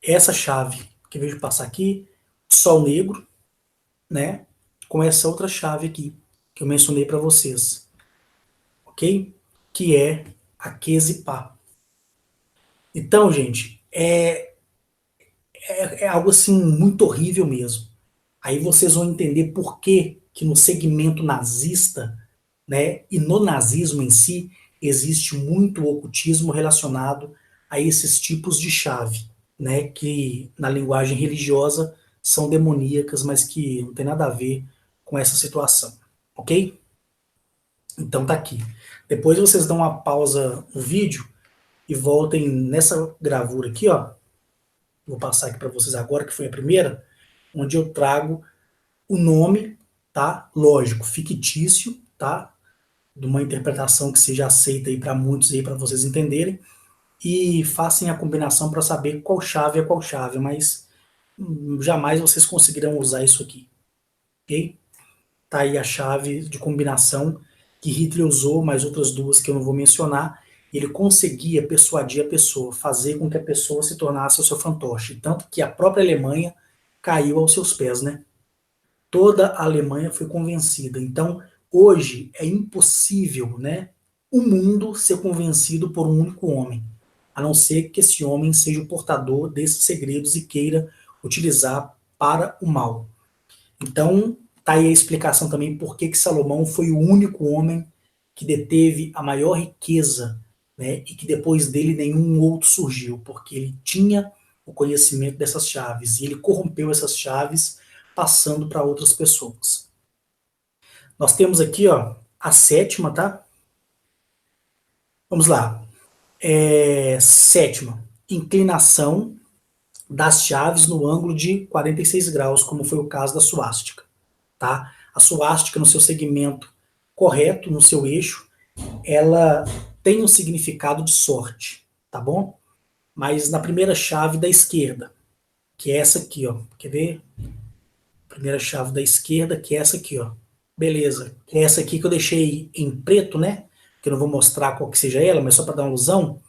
essa chave que eu vejo passar aqui, Sol negro, né? Com essa outra chave aqui, que eu mencionei para vocês, ok? Que é a Kezipá. Então, gente, é algo assim muito horrível mesmo. Aí vocês vão entender por que no segmento nazista, né, e no nazismo em si, existe muito ocultismo relacionado a esses tipos de chave, né, que na linguagem religiosa são demoníacas, mas que não tem nada a ver com essa situação, ok? Então tá aqui. Depois vocês dão uma pausa no vídeo e voltem nessa gravura aqui, ó. Vou passar aqui para vocês agora, que foi a primeira, onde eu trago o nome, tá? Lógico, fictício, tá? De uma interpretação que seja aceita aí para muitos aí para vocês entenderem e façam a combinação para saber qual chave é qual chave, mas jamais vocês conseguirão usar isso aqui, ok? Tá aí a chave de combinação que Hitler usou, mais outras duas que eu não vou mencionar. Ele conseguia persuadir a pessoa, fazer com que a pessoa se tornasse o seu fantoche, tanto que a própria Alemanha caiu aos seus pés, né? Toda a Alemanha foi convencida. Então, hoje é impossível, né, o mundo ser convencido por um único homem, a não ser que esse homem seja o portador desses segredos e queira utilizar para o mal. Então, tá aí a explicação também por que Salomão foi o único homem que deteve a maior riqueza, né, e que depois dele nenhum outro surgiu, porque ele tinha o conhecimento dessas chaves e ele corrompeu essas chaves passando para outras pessoas. Nós temos aqui, ó, a sétima, tá? Vamos lá. Sétima, inclinação das chaves no ângulo de 46 graus, como foi o caso da suástica, tá? A suástica no seu segmento correto, no seu eixo, ela tem um significado de sorte, tá bom? Mas na primeira chave da esquerda, que é essa aqui, ó, quer ver? Primeira chave da esquerda, que é essa aqui, ó. Beleza. Que é essa aqui que eu deixei em preto, né? Que eu não vou mostrar qual que seja ela, mas só para dar uma alusão.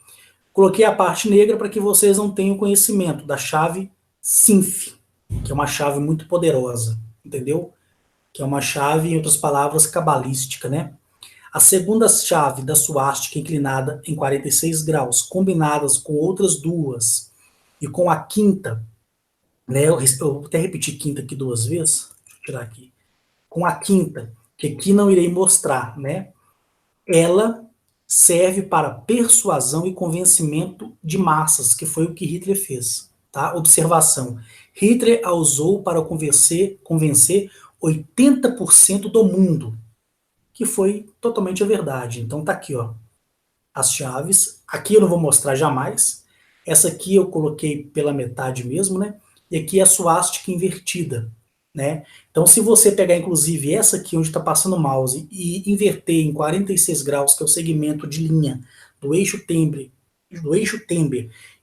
Coloquei a parte negra para que vocês não tenham conhecimento da chave Sinf, que é uma chave muito poderosa, entendeu? Que é uma chave, em outras palavras, cabalística, né? A segunda chave da suástica inclinada em 46 graus, combinadas com outras duas, e com a quinta, né? Eu até repeti quinta aqui duas vezes, deixa eu tirar aqui. Com a quinta, que aqui não irei mostrar, né? Ela serve para persuasão e convencimento de massas, que foi o que Hitler fez, tá? Observação. Hitler a usou para convencer 80% do mundo, que foi totalmente a verdade. Então tá aqui, ó, as chaves. Aqui eu não vou mostrar jamais. Essa aqui eu coloquei pela metade mesmo, né? E aqui é a suástica invertida, né? Então, se você pegar, inclusive, essa aqui onde está passando o mouse e inverter em 46 graus, que é o segmento de linha do eixo Tember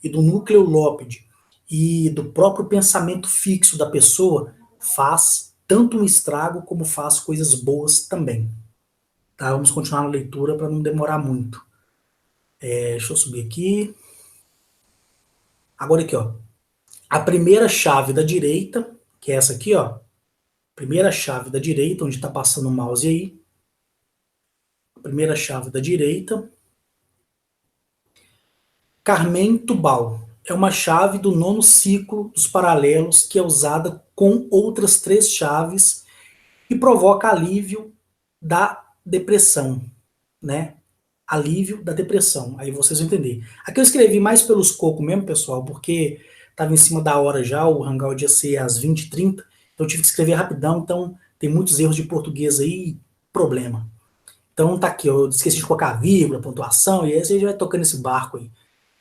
e do núcleo Lopid e do próprio pensamento fixo da pessoa, faz tanto um estrago como faz coisas boas também. Tá? Vamos continuar na leitura para não demorar muito. Deixa eu subir aqui. Agora aqui, ó. A primeira chave da direita, que é essa aqui, ó. Primeira chave da direita, onde está passando o mouse aí. Primeira chave da direita. Carmen Tubal. É uma chave do nono ciclo dos paralelos que é usada com outras três chaves e provoca alívio da depressão, né? Alívio da depressão. Aí vocês vão entender. Aqui eu escrevi mais pelos cocos mesmo, pessoal, porque estava em cima da hora já, o Hangout ia ser às 20h30, então eu tive que escrever rapidão, então tem muitos erros de português aí, problema. Então tá aqui, eu esqueci de colocar vírgula, pontuação, e aí você já vai tocando esse barco aí.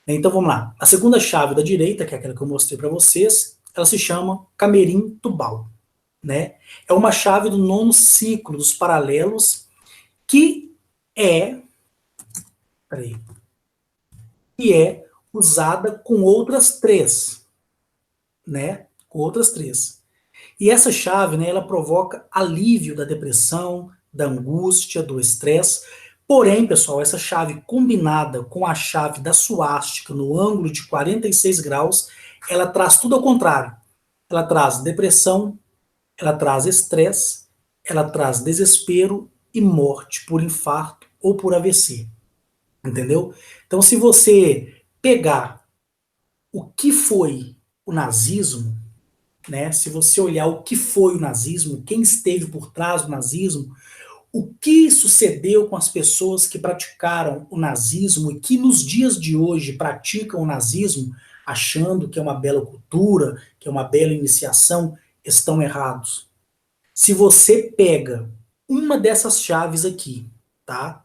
Então vamos lá. A segunda chave da direita, que é aquela que eu mostrei para vocês, ela se chama Camerim Tubal, né? É uma chave do nono ciclo dos paralelos que é, peraí, que é usada com outras três, né? Com outras três. E essa chave, né, ela provoca alívio da depressão, da angústia, do estresse. Porém, pessoal, essa chave combinada com a chave da suástica no ângulo de 46 graus, ela traz tudo ao contrário. Ela traz depressão, ela traz estresse, ela traz desespero e morte por infarto ou por AVC. Entendeu? Então, se você pegar o que foi o nazismo, né? Se você olhar o que foi o nazismo, quem esteve por trás do nazismo, o que sucedeu com as pessoas que praticaram o nazismo e que nos dias de hoje praticam o nazismo, achando que é uma bela cultura, que é uma bela iniciação, estão errados. Se você pega uma dessas chaves aqui, tá?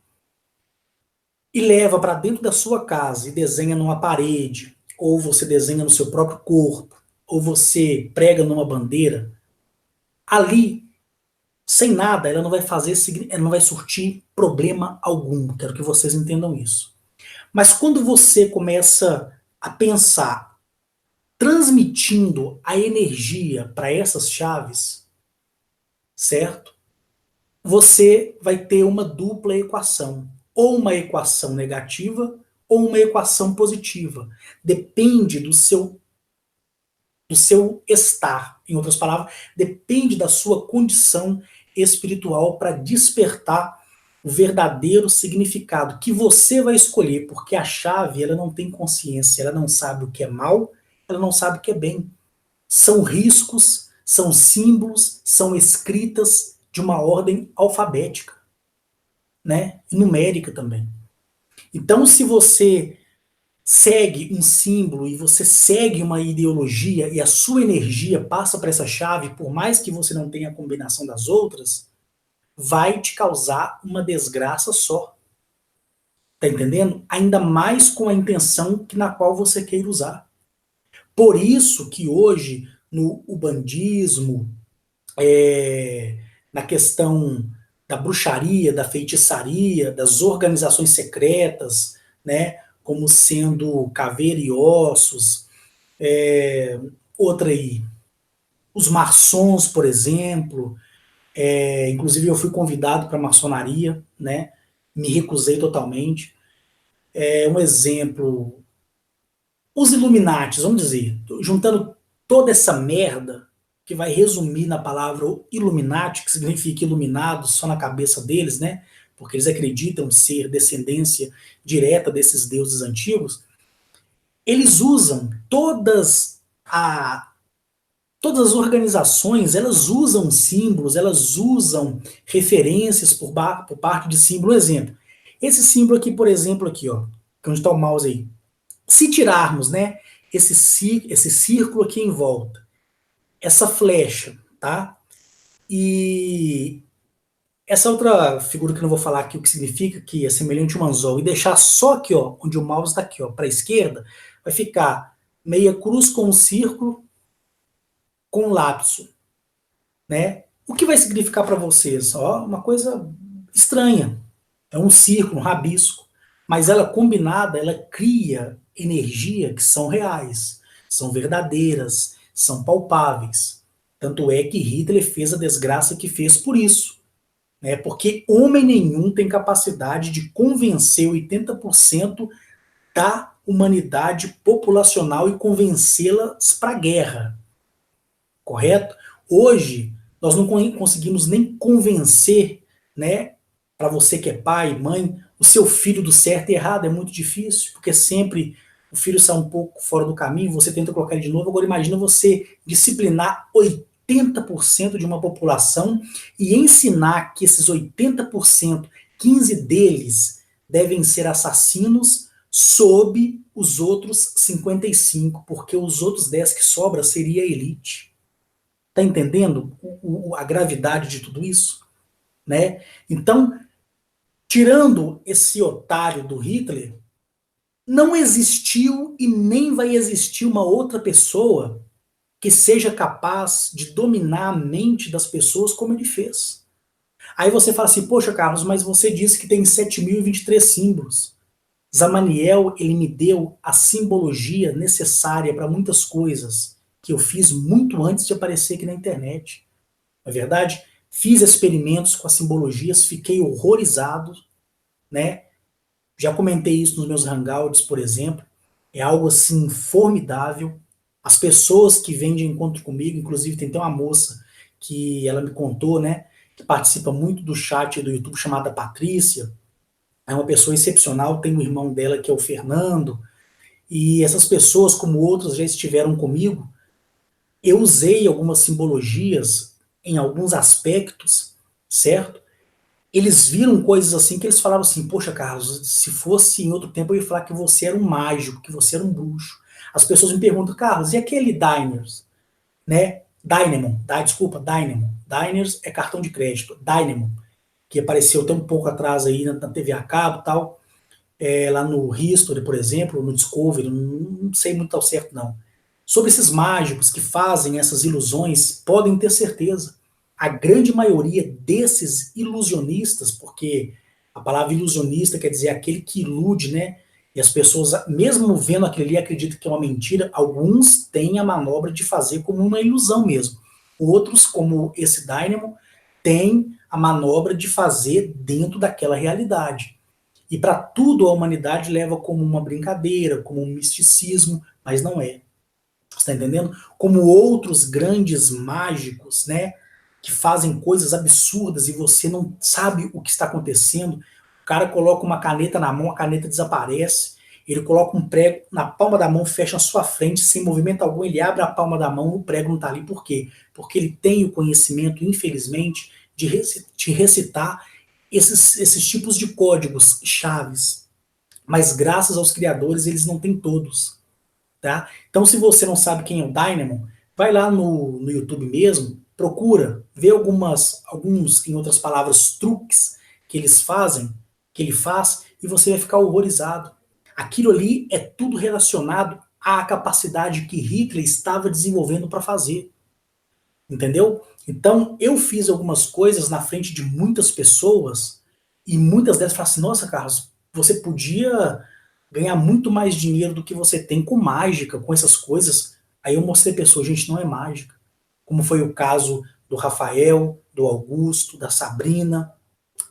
E leva para dentro da sua casa e desenha numa parede, ou você desenha no seu próprio corpo, ou você prega numa bandeira, ali, sem nada, ela não vai fazer, ela não vai surtir problema algum. Quero que vocês entendam isso. Mas quando você começa a pensar transmitindo a energia para essas chaves, certo? Você vai ter uma dupla equação, ou uma equação negativa ou uma equação positiva. Depende do seu estar. Em outras palavras, depende da sua condição espiritual para despertar o verdadeiro significado que você vai escolher, porque a chave ela não tem consciência, ela não sabe o que é mal, ela não sabe o que é bem. São riscos, são símbolos, são escritas de uma ordem alfabética, né? E numérica também. Então, se você segue um símbolo e você segue uma ideologia e a sua energia passa para essa chave, por mais que você não tenha a combinação das outras, vai te causar uma desgraça só. Tá entendendo? Ainda mais com a intenção na qual você queira usar. Por isso que hoje, no ubandismo, na questão da bruxaria, da feitiçaria, das organizações secretas, né, como sendo Caveira e Ossos, outra aí, os maçons, por exemplo, inclusive eu fui convidado para a maçonaria, né, me recusei totalmente. Um exemplo, os Illuminatis, vamos dizer, juntando toda essa merda, que vai resumir na palavra Illuminati, que significa iluminado só na cabeça deles, né? Porque eles acreditam ser descendência direta desses deuses antigos. Eles usam todas as organizações, elas usam símbolos, elas usam referências por parte de símbolo. Exemplo, esse símbolo aqui, por exemplo, aqui, ó, onde está o mouse aí. Se tirarmos, né, esse círculo aqui em volta, essa flecha, tá? E essa outra figura que eu não vou falar aqui o que significa, que é semelhante a um anzol, e deixar só aqui, ó, onde o mouse está aqui, ó, para a esquerda, vai ficar meia cruz com um círculo com um lapso, né? O que vai significar para vocês? Ó, uma coisa estranha. É um círculo, um rabisco. Mas ela combinada, ela cria energia que são reais, são verdadeiras, são palpáveis. Tanto é que Hitler fez a desgraça que fez por isso. Né? Porque homem nenhum tem capacidade de convencer 80% da humanidade populacional e convencê-las para a guerra. Correto? Hoje, nós não conseguimos nem convencer, né, para você que é pai, mãe, o seu filho do certo e errado. É muito difícil, porque sempre o filho sai um pouco fora do caminho, você tenta colocar ele de novo. Agora imagina você disciplinar 80% de uma população e ensinar que esses 80%, 15 deles devem ser assassinos sob os outros 55, porque os outros 10 que sobra seria a elite. Tá entendendo a gravidade de tudo isso? Né? Então, tirando esse otário do Hitler, não existiu e nem vai existir uma outra pessoa que seja capaz de dominar a mente das pessoas como ele fez. Aí você fala assim, poxa, Carlos, mas você disse que tem 7.023 símbolos. Zamaniel, ele me deu a simbologia necessária para muitas coisas que eu fiz muito antes de aparecer aqui na internet. Não é verdade? Fiz experimentos com as simbologias, fiquei horrorizado, né? Já comentei isso nos meus hangouts, por exemplo. É algo assim formidável. As pessoas que vêm de encontro comigo, inclusive tem até uma moça que ela me contou, né, que participa muito do chat do YouTube, chamada Patrícia, é uma pessoa excepcional, tem um irmão dela que é o Fernando, e essas pessoas, como outras já estiveram comigo, eu usei algumas simbologias em alguns aspectos, certo? Eles viram coisas assim que eles falavam assim, poxa, Carlos, se fosse em outro tempo eu ia falar que você era um mágico, que você era um bruxo. As pessoas me perguntam, Carlos, e aquele Diners, né? Desculpa, Dynamo. Diners é cartão de crédito, Dynamo, que apareceu até um pouco atrás aí na TV a cabo e tal, lá no History, por exemplo, no Discovery, não sei muito ao certo não. Sobre esses mágicos que fazem essas ilusões, podem ter certeza. A grande maioria desses ilusionistas, porque a palavra ilusionista quer dizer aquele que ilude, né? E as pessoas, mesmo vendo aquilo ali, acreditam que é uma mentira. Alguns têm a manobra de fazer como uma ilusão mesmo. Outros, como esse Dynamo, têm a manobra de fazer dentro daquela realidade. E para tudo a humanidade leva como uma brincadeira, como um misticismo, mas não é. Você está entendendo? Como outros grandes mágicos, né? Que fazem coisas absurdas e você não sabe o que está acontecendo. O cara coloca uma caneta na mão, a caneta desaparece. Ele coloca um prego na palma da mão, fecha na sua frente, sem movimento algum, ele abre a palma da mão, o prego não está ali. Por quê? Porque ele tem o conhecimento, infelizmente, de recitar esses tipos de códigos chaves. Mas graças aos criadores, eles não têm todos. Tá? Então, se você não sabe quem é o Dynamo, vai lá no YouTube mesmo, procura, vê alguns, em outras palavras, truques que eles fazem, que ele faz, e você vai ficar horrorizado. Aquilo ali é tudo relacionado à capacidade que Hitler estava desenvolvendo para fazer. Entendeu? Então, eu fiz algumas coisas na frente de muitas pessoas, e muitas delas falaram assim, nossa, Carlos, você podia ganhar muito mais dinheiro do que você tem com mágica, com essas coisas. Aí eu mostrei a pessoa, gente, não é mágica. Como foi o caso do Rafael, do Augusto, da Sabrina,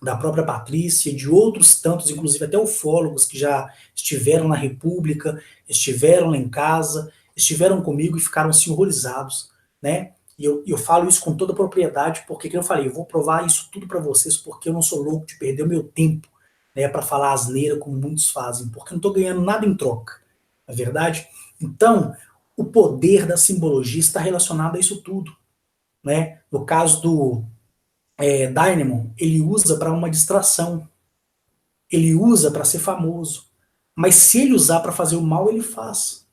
da própria Patrícia, de outros tantos, inclusive até ufólogos que já estiveram na República, estiveram lá em casa, estiveram comigo e ficaram assim horrorizados, né? E eu falo isso com toda propriedade, porque, como eu falei, eu vou provar isso tudo para vocês, porque eu não sou louco de perder o meu tempo, né, para falar asneira como muitos fazem, porque eu não estou ganhando nada em troca, não é verdade? Então, o poder da simbologia está relacionado a isso tudo, né? No caso do Dynamo, ele usa para uma distração, ele usa para ser famoso, mas se ele usar para fazer o mal, ele faz.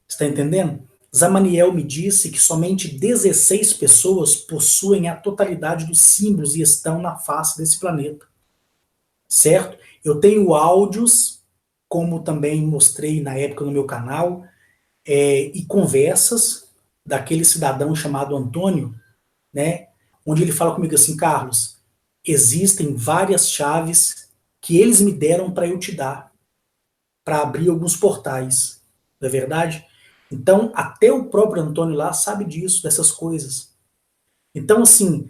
Está entendendo? Zamaniel me disse que somente 16 pessoas possuem a totalidade dos símbolos e estão na face desse planeta. Certo? Eu tenho áudios, como também mostrei na época no meu canal, e conversas daquele cidadão chamado Antônio, né? Onde ele fala comigo assim, Carlos, existem várias chaves que eles me deram para eu te dar, para abrir alguns portais, não é verdade? Então, até o próprio Antônio lá sabe disso, dessas coisas. Então, assim,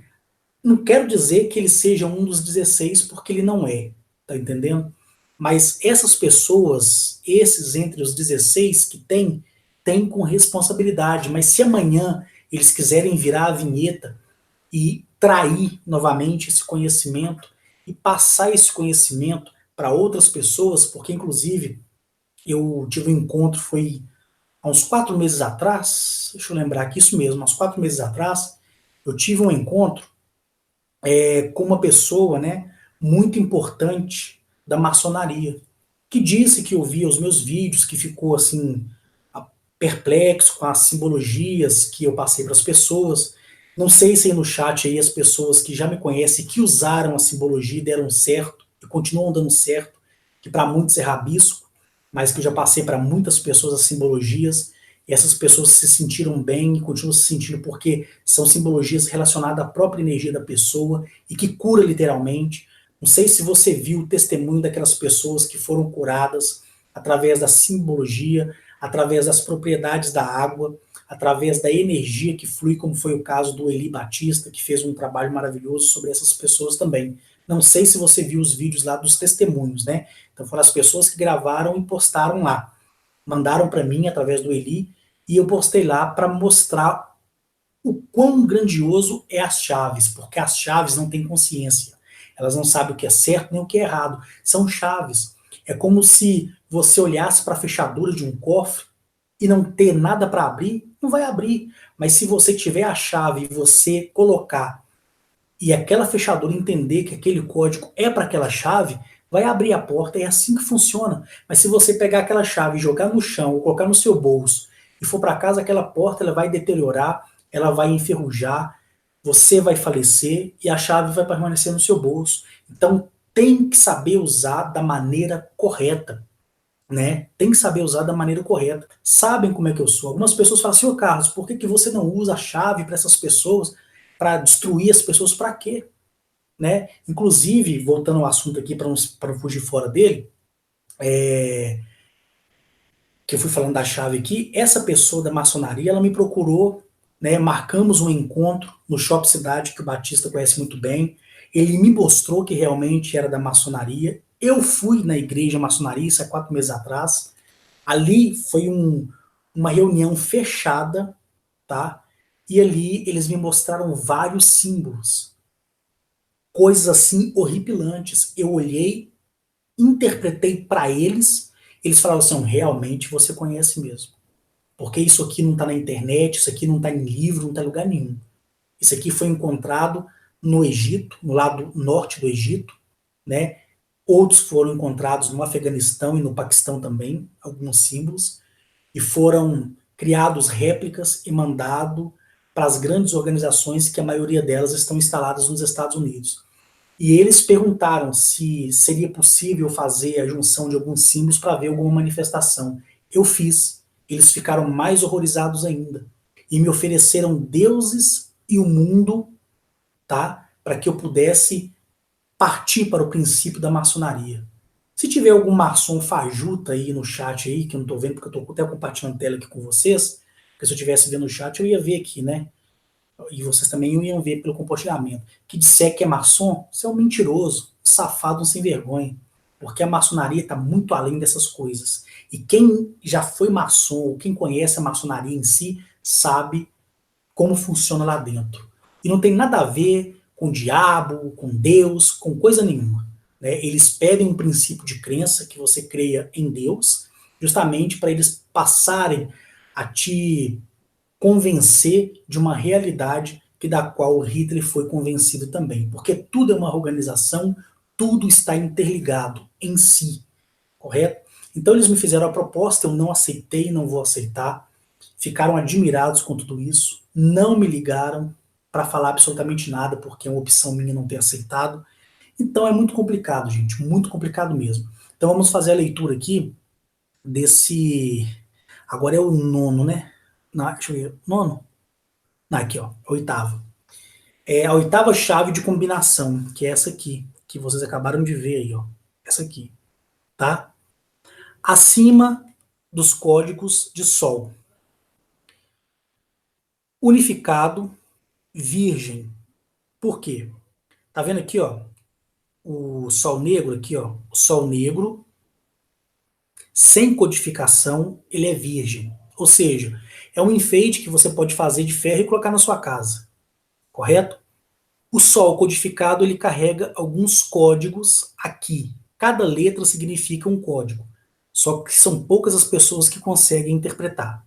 não quero dizer que ele seja um dos 16, porque ele não é, tá entendendo? Mas essas pessoas, esses entre os 16 que tem com responsabilidade. Mas se amanhã eles quiserem virar a vinheta e trair novamente esse conhecimento e passar esse conhecimento para outras pessoas, porque inclusive eu tive um encontro, foi há uns 4 meses atrás, deixa eu lembrar aqui, isso mesmo, há uns 4 meses atrás, eu tive um encontro com uma pessoa, né, muito importante da maçonaria, que disse que ouvia os meus vídeos, que ficou assim perplexo com as simbologias que eu passei para as pessoas. Não sei se aí no chat aí as pessoas que já me conhecem, que usaram a simbologia e deram certo, e continuam dando certo, que para muitos é rabisco, mas que eu já passei para muitas pessoas as simbologias, e essas pessoas se sentiram bem e continuam se sentindo porque são simbologias relacionadas à própria energia da pessoa e que cura literalmente. Não sei se você viu o testemunho daquelas pessoas que foram curadas através da simbologia, através das propriedades da água, através da energia que flui, como foi o caso do Eli Batista, que fez um trabalho maravilhoso sobre essas pessoas também. Não sei se você viu os vídeos lá dos testemunhos, né? Então foram as pessoas que gravaram e postaram lá. Mandaram para mim através do Eli, e eu postei lá para mostrar o quão grandioso é as chaves, porque as chaves não têm consciência. Elas não sabem o que é certo nem o que é errado. São chaves. É como se você olhasse para a fechadura de um cofre e não ter nada para abrir, não vai abrir. Mas se você tiver a chave e você colocar e aquela fechadura entender que aquele código é para aquela chave, vai abrir a porta, é assim que funciona. Mas se você pegar aquela chave e jogar no chão, ou colocar no seu bolso, e for para casa, aquela porta ela vai deteriorar, ela vai enferrujar, você vai falecer e a chave vai permanecer no seu bolso. Então tem que saber usar da maneira correta, né? Tem que saber usar da maneira correta. Sabem como é que eu sou. Algumas pessoas falam assim, ô Carlos, por que você não usa a chave para essas pessoas, para destruir as pessoas, para quê? Né? Inclusive, voltando ao assunto aqui para não fugir fora dele, que eu fui falando da chave aqui, essa pessoa da maçonaria, ela me procurou, né, marcamos um encontro no Shopping Cidade, que o Batista conhece muito bem, ele me mostrou que realmente era da maçonaria, eu fui na igreja maçonaria, isso há 4 meses atrás, ali foi uma reunião fechada, tá? E ali eles me mostraram vários símbolos, coisas assim horripilantes. Eu olhei, interpretei para eles, eles falaram assim: realmente você conhece mesmo. Porque isso aqui não está na internet, isso aqui não está em livro, não está em lugar nenhum. Isso aqui foi encontrado no Egito, no lado norte do Egito, né? Outros foram encontrados no Afeganistão e no Paquistão também, alguns símbolos, e foram criados réplicas e mandado para as grandes organizações que a maioria delas estão instaladas nos Estados Unidos. E eles perguntaram se seria possível fazer a junção de alguns símbolos para ver alguma manifestação. Eu fiz. Eles ficaram mais horrorizados ainda. E me ofereceram deuses e o mundo, tá? Para que eu pudesse partir para o princípio da maçonaria. Se tiver algum maçom fajuta aí no chat aí, que eu não estou vendo, porque eu estou até compartilhando tela aqui com vocês, porque se eu estivesse vendo no chat, eu ia ver aqui, né? E vocês também iam ver pelo compartilhamento, que disser que é maçom, você é um mentiroso, safado, um sem vergonha, porque a maçonaria está muito além dessas coisas. E quem já foi maçom, ou quem conhece a maçonaria em si, sabe como funciona lá dentro. E não tem nada a ver com o diabo, com Deus, com coisa nenhuma. Né? Eles pedem um princípio de crença, que você creia em Deus, justamente para eles passarem a te convencer de uma realidade que da qual Hitler foi convencido também, porque tudo é uma organização, tudo está interligado em si, correto? Então eles me fizeram a proposta, eu não aceitei, não vou aceitar, ficaram admirados com tudo isso, não me ligaram para falar absolutamente nada, porque é uma opção minha não ter aceitado, então é muito complicado, gente, muito complicado mesmo. Então vamos fazer a leitura aqui desse, agora é o nono, né? Não, deixa eu ver, nono? Aqui, ó, a oitava. É a oitava chave de combinação, que é essa aqui, que vocês acabaram de ver aí, ó. Essa aqui, tá? Acima dos códigos de Sol. Unificado, virgem. Por quê? Tá vendo aqui, ó? O Sol negro aqui, ó. O Sol negro, sem codificação, ele é virgem. Ou seja, é um enfeite que você pode fazer de ferro e colocar na sua casa. Correto? O Sol codificado ele carrega alguns códigos aqui. Cada letra significa um código. Só que são poucas as pessoas que conseguem interpretar.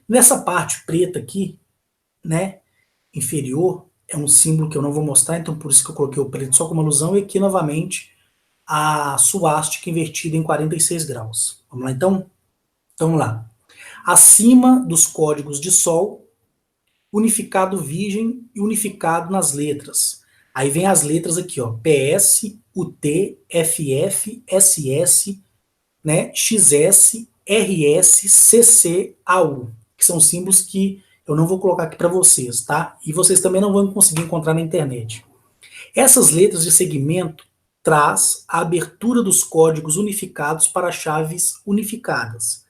Nessa parte preta aqui, né, inferior, é um símbolo que eu não vou mostrar, então por isso que eu coloquei o preto só como alusão, e aqui novamente a suástica invertida em 46 graus. Vamos lá então? Então vamos lá. Acima dos códigos de Sol, unificado virgem e unificado nas letras. Aí vem as letras aqui, ó, PS, UT, FF, SS, né, XS, RS, CC, AU, que são símbolos que eu não vou colocar aqui para vocês, tá? E vocês também não vão conseguir encontrar na internet. Essas letras de segmento traz a abertura dos códigos unificados para chaves unificadas,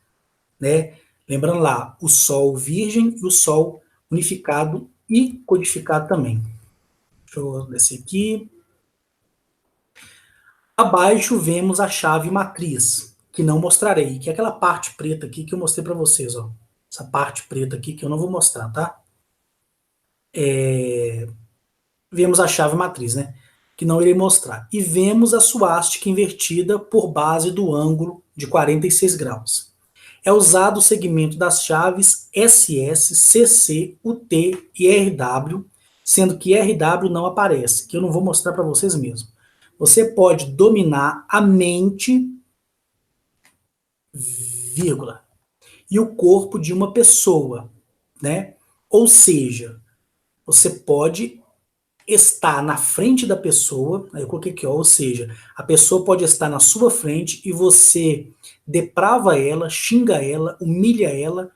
né? Lembrando lá, o Sol virgem e o Sol unificado e codificado também. Deixa eu descer aqui. Abaixo vemos a chave matriz, que não mostrarei, que é aquela parte preta aqui que eu mostrei para vocês, ó. essa parte preta aqui que eu não vou mostrar, tá? Vemos a chave matriz, né? Que não irei mostrar. E vemos a suástica invertida por base do ângulo de 46 graus. É usado o segmento das chaves SS, CC, UT e RW, sendo que RW não aparece, que eu não vou mostrar para vocês mesmo. Você pode dominar a mente, vírgula, e o corpo de uma pessoa, né? Ou seja, você pode estar na frente da pessoa, aí eu coloquei aqui, ó, ou seja, a pessoa pode estar na sua frente e você deprava ela, xinga ela, humilha ela,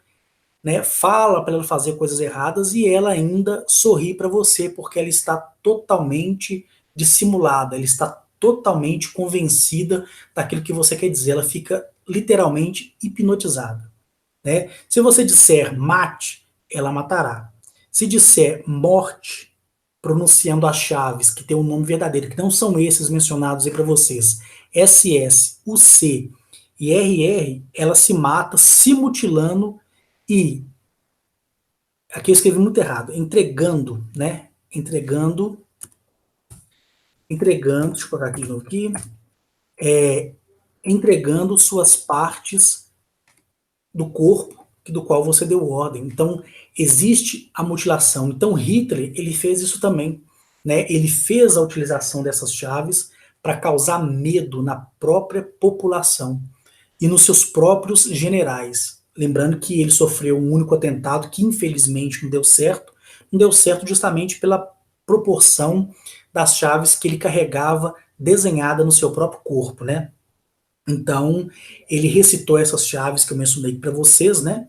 né, fala para ela fazer coisas erradas e ela ainda sorri para você porque ela está totalmente dissimulada, ela está totalmente convencida daquilo que você quer dizer, ela fica literalmente hipnotizada, né? Se você disser mate, ela matará. Se disser morte, pronunciando as chaves que tem o nome verdadeiro, que não são esses mencionados aí para vocês, SS, UC e RR, ela se mata se mutilando e, aqui eu escrevi muito errado, entregando, né? Entregando, deixa eu colocar aqui de novo aqui, entregando suas partes do corpo do qual você deu ordem. Então, existe a mutilação. Então, Hitler, ele fez isso também, né? Ele fez a utilização dessas chaves para causar medo na própria população e nos seus próprios generais. Lembrando que ele sofreu um único atentado que, infelizmente, não deu certo. Não deu certo justamente pela proporção das chaves que ele carregava desenhada no seu próprio corpo, né? Então, ele recitou essas chaves que eu mencionei para vocês, né?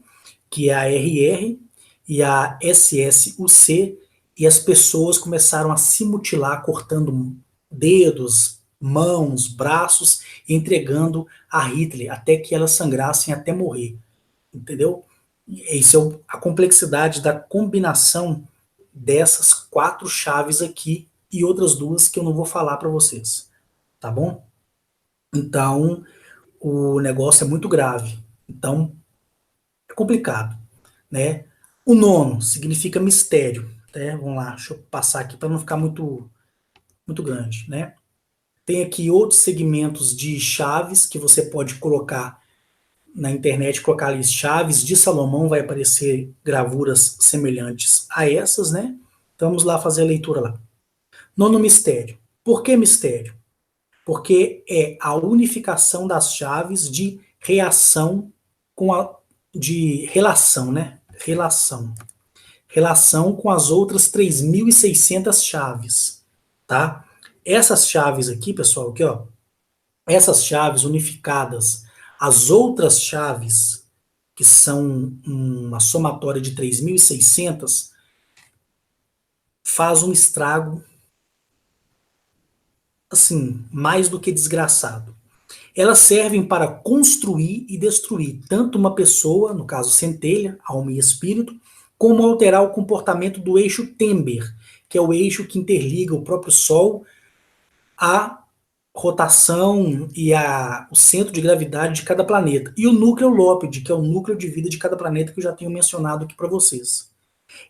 Que é a RR e a SSUC, e as pessoas começaram a se mutilar, cortando dedos, mãos, braços, entregando a Hitler, até que elas sangrassem até morrer, entendeu? Isso é a complexidade da combinação dessas 4 chaves aqui e outras 2 que eu não vou falar para vocês, tá bom? Então, o negócio é muito grave. Então, é complicado, né? O nono significa mistério, né? Vamos lá, deixa eu passar aqui para não ficar muito grande, né? Tem aqui outros segmentos de chaves que você pode colocar na internet, colocar ali chaves de Salomão, vai aparecer gravuras semelhantes a essas, né? Então vamos lá fazer a leitura lá. Nono mistério. Por que mistério? Porque é a unificação das chaves de reação com a de relação, né? Relação com as outras 3.600 chaves, tá? Essas chaves aqui, pessoal, aqui, ó, essas chaves unificadas, as outras chaves, que são uma somatória de 3.600, faz um estrago, assim, mais do que desgraçado. Elas servem para construir e destruir tanto uma pessoa, no caso centelha, alma e espírito, como alterar o comportamento do eixo Tember, que é o eixo que interliga o próprio Sol à rotação e o centro de gravidade de cada planeta. E o núcleo Lópide, que é o núcleo de vida de cada planeta que eu já tenho mencionado aqui para vocês.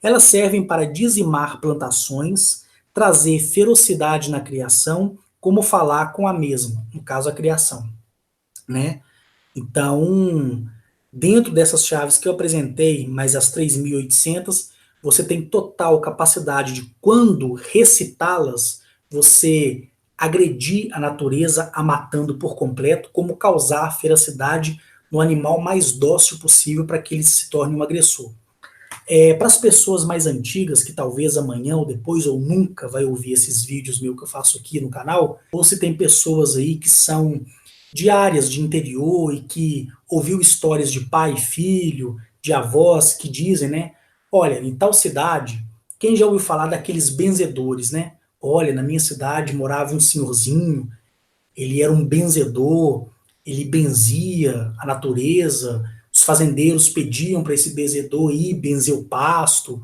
Elas servem para dizimar plantações, trazer ferocidade na criação, como falar com a mesma, no caso a criação, né? Então, dentro dessas chaves que eu apresentei, mais as 3.800, você tem total capacidade de, quando recitá-las, você agredir a natureza, a matando por completo, como causar ferocidade no animal mais dócil possível para que ele se torne um agressor. Para as pessoas mais antigas, que talvez amanhã ou depois ou nunca vai ouvir esses vídeos meus que eu faço aqui no canal, ou se tem pessoas aí que são de áreas de interior e que ouviu histórias de pai e filho, de avós que dizem, né? Olha, em tal cidade, quem já ouviu falar daqueles benzedores, né? Olha, na minha cidade morava um senhorzinho, ele era um benzedor, ele benzia a natureza, os fazendeiros pediam para esse benzedor ir benzer o pasto,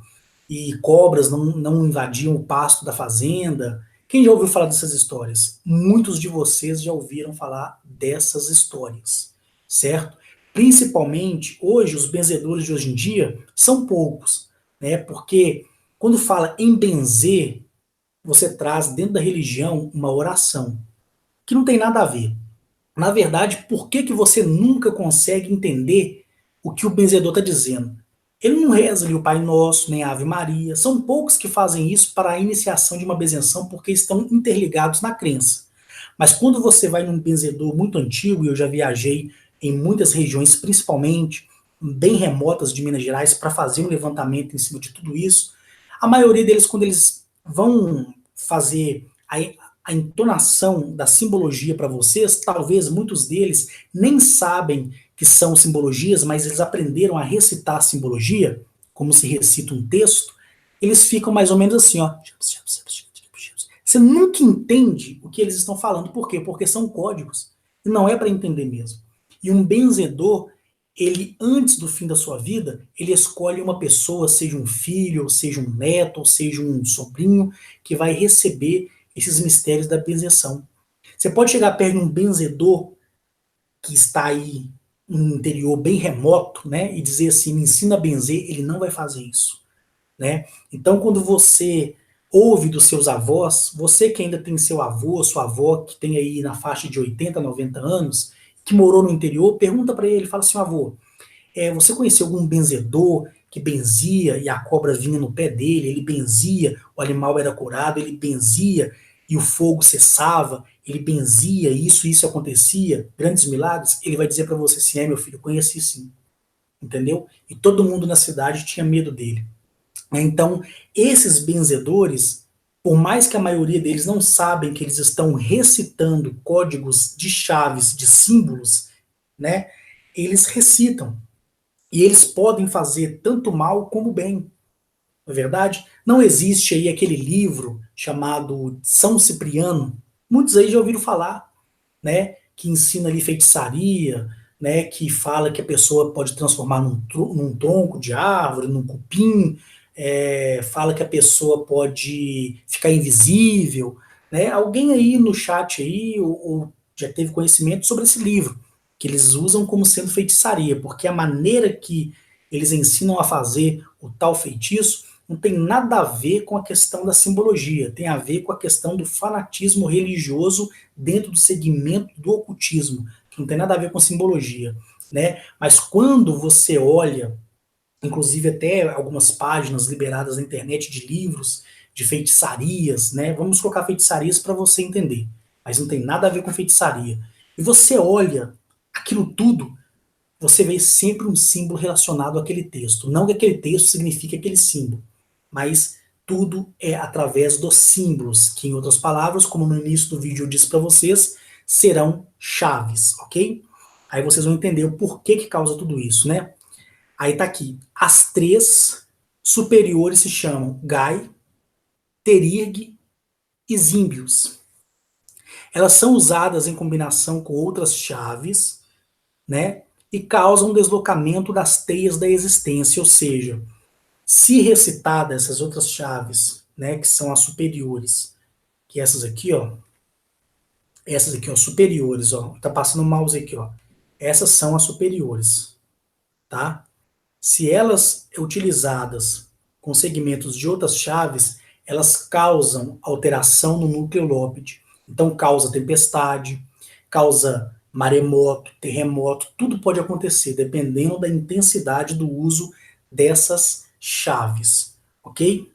e cobras não invadiam o pasto da fazenda. Quem já ouviu falar dessas histórias? Muitos de vocês já ouviram falar dessas histórias, certo? Principalmente, hoje, os benzedores de hoje em dia são poucos, né? Porque quando fala em benzer, você traz dentro da religião uma oração, que não tem nada a ver. Na verdade, por que que você nunca consegue entender o que o benzedor está dizendo? Ele não reza ali o Pai Nosso, nem a Ave Maria. São poucos que fazem isso para a iniciação de uma benzeção porque estão interligados na crença. Mas quando você vai num benzedor muito antigo, e eu já viajei em muitas regiões, principalmente bem remotas de Minas Gerais, para fazer um levantamento em cima de tudo isso, a maioria deles, quando eles vão fazer a entonação da simbologia para vocês, talvez muitos deles nem sabem que são simbologias, mas eles aprenderam a recitar a simbologia, como se recita um texto, eles ficam mais ou menos assim, ó. Você nunca entende o que eles estão falando. Por quê? Porque são códigos. E não é para entender mesmo. E um benzedor, ele, antes do fim da sua vida, ele escolhe uma pessoa, seja um filho, ou seja um neto, ou seja um sobrinho, que vai receber esses mistérios da benzeção. Você pode chegar perto de um benzedor que está aí no interior bem remoto, né, e dizer assim, me ensina a benzer, ele não vai fazer isso, né? Então, quando você ouve dos seus avós, você que ainda tem seu avô, sua avó, que tem aí na faixa de 80, 90 anos, que morou no interior, pergunta para ele, fala assim, avô, você conheceu algum benzedor que benzia e a cobra vinha no pé dele, ele benzia, o animal era curado, ele benzia e o fogo cessava, ele benzia, isso acontecia, grandes milagres? Ele vai dizer para você assim, meu filho, conheci sim, entendeu? E todo mundo na cidade tinha medo dele. Então, esses benzedores, por mais que a maioria deles não sabem que eles estão recitando códigos de chaves, de símbolos, né? Eles recitam. E eles podem fazer tanto mal como bem. Não é verdade? Não existe aí aquele livro chamado São Cipriano. Muitos aí já ouviram falar, né? Que ensina ali feitiçaria, né? Que fala que a pessoa pode transformar num tronco de árvore, num cupim, fala que a pessoa pode ficar invisível, né? Alguém aí no chat aí ou já teve conhecimento sobre esse livro, que eles usam como sendo feitiçaria, porque a maneira que eles ensinam a fazer o tal feitiço não tem nada a ver com a questão da simbologia, tem a ver com a questão do fanatismo religioso dentro do segmento do ocultismo, que não tem nada a ver com simbologia, né? Mas quando você olha, inclusive até algumas páginas liberadas na internet de livros, de feitiçarias, né? Vamos colocar feitiçarias para você entender, mas não tem nada a ver com feitiçaria. E você olha aquilo tudo, você vê sempre um símbolo relacionado àquele texto. Não que aquele texto signifique aquele símbolo, mas tudo é através dos símbolos, que em outras palavras, como no início do vídeo eu disse para vocês, serão chaves, ok? Aí vocês vão entender o porquê que causa tudo isso, né? Aí tá aqui, as três superiores se chamam Gai, Terirg e Zímbios. Elas são usadas em combinação com outras chaves, né? E causam deslocamento das teias da existência, ou seja, se recitadas essas outras chaves, né, que são as superiores, que essas aqui, ó, superiores, ó, tá passando o mouse aqui, ó, essas são as superiores, tá? Se elas utilizadas com segmentos de outras chaves, elas causam alteração no núcleo lópede. Então causa tempestade, causa maremoto, terremoto, tudo pode acontecer, dependendo da intensidade do uso dessas chaves, ok?